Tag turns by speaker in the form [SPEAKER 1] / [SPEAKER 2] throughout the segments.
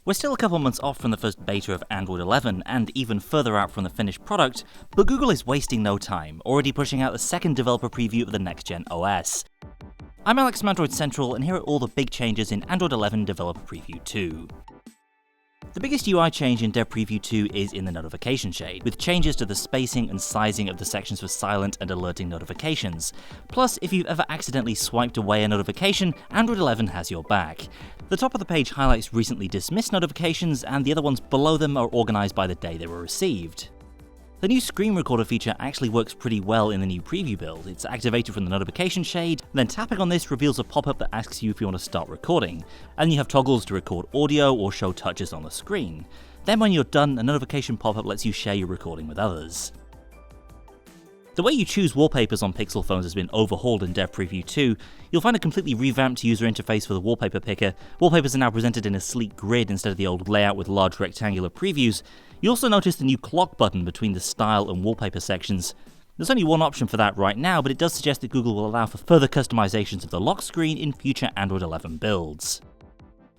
[SPEAKER 1] We're still a couple months off from the first beta of Android 11, and even further out from the finished product, but Google is wasting no time, already pushing out the second developer preview of the next-gen OS. I'm Alex from Android Central, and here are all the big changes in Android 11 Developer Preview 2. The biggest UI change in Dev Preview 2 is in the notification shade, with changes to the spacing and sizing of the sections for silent and alerting notifications. Plus, if you've ever accidentally swiped away a notification, Android 11 has your back. The top of the page highlights recently dismissed notifications, and the other ones below them are organized by the day they were received. The new screen recorder feature actually works pretty well in the new preview build. It's activated from the notification shade, then tapping on this reveals a pop-up that asks you if you want to start recording, and you have toggles to record audio or show touches on the screen. Then when you're done, a notification pop-up lets you share your recording with others. The way you choose wallpapers on Pixel phones has been overhauled in Dev Preview 2. You'll find a completely revamped user interface for the wallpaper picker. Wallpapers are now presented in a sleek grid instead of the old layout with large rectangular previews. You also notice the new clock button between the style and wallpaper sections. There's only one option for that right now, but it does suggest that Google will allow for further customizations of the lock screen in future Android 11 builds.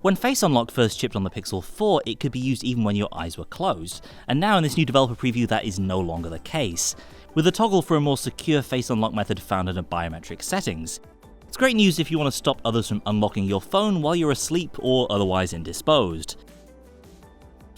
[SPEAKER 1] When Face Unlock first shipped on the Pixel 4, it could be used even when your eyes were closed, and now in this new developer preview that is no longer the case, with a toggle for a more secure Face Unlock method found under biometric settings. It's great news if you want to stop others from unlocking your phone while you're asleep or otherwise indisposed.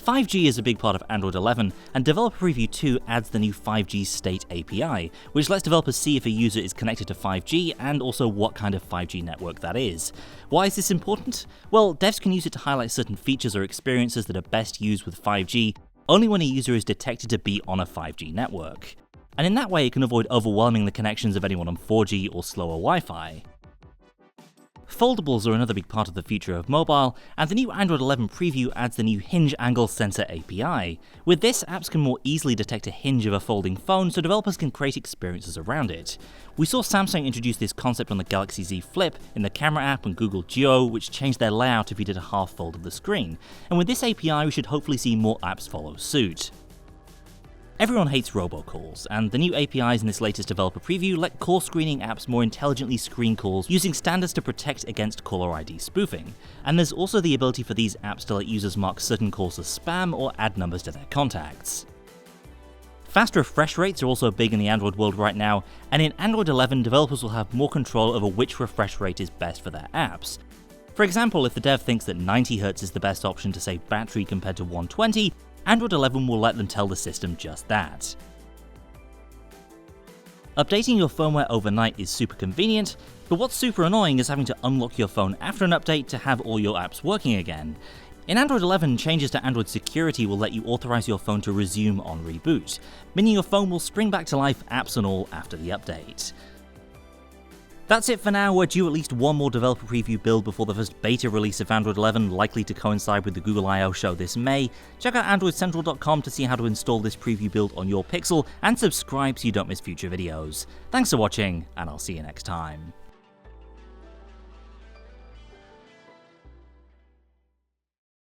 [SPEAKER 1] 5G is a big part of Android 11, and Developer Preview 2 adds the new 5G State API, which lets developers see if a user is connected to 5G and also what kind of 5G network that is. Why is this important? Well, devs can use it to highlight certain features or experiences that are best used with 5G only when a user is detected to be on a 5G network. And in that way it can avoid overwhelming the connections of anyone on 4G or slower Wi-Fi. Foldables are another big part of the future of mobile, and the new Android 11 preview adds the new Hinge Angle Sensor API. With this, apps can more easily detect a hinge of a folding phone so developers can create experiences around it. We saw Samsung introduce this concept on the Galaxy Z Flip, in the camera app, and Google Duo, which changed their layout if you did a half fold of the screen. And with this API, we should hopefully see more apps follow suit. Everyone hates robocalls, and the new APIs in this latest developer preview let call screening apps more intelligently screen calls using standards to protect against caller ID spoofing. And there's also the ability for these apps to let users mark certain calls as spam or add numbers to their contacts. Fast refresh rates are also big in the Android world right now, and in Android 11 developers will have more control over which refresh rate is best for their apps. For example, if the dev thinks that 90Hz is the best option to save battery compared to 120, Android 11 will let them tell the system just that. Updating your firmware overnight is super convenient, but what's super annoying is having to unlock your phone after an update to have all your apps working again. In Android 11, changes to Android security will let you authorize your phone to resume on reboot, meaning your phone will spring back to life, apps and all, after the update. That's it for now. We're due at least one more developer preview build before the first beta release of Android 11, likely to coincide with the Google I/O show this May. Check out AndroidCentral.com to see how to install this preview build on your Pixel, and subscribe so you don't miss future videos. Thanks for watching, and I'll see you next time.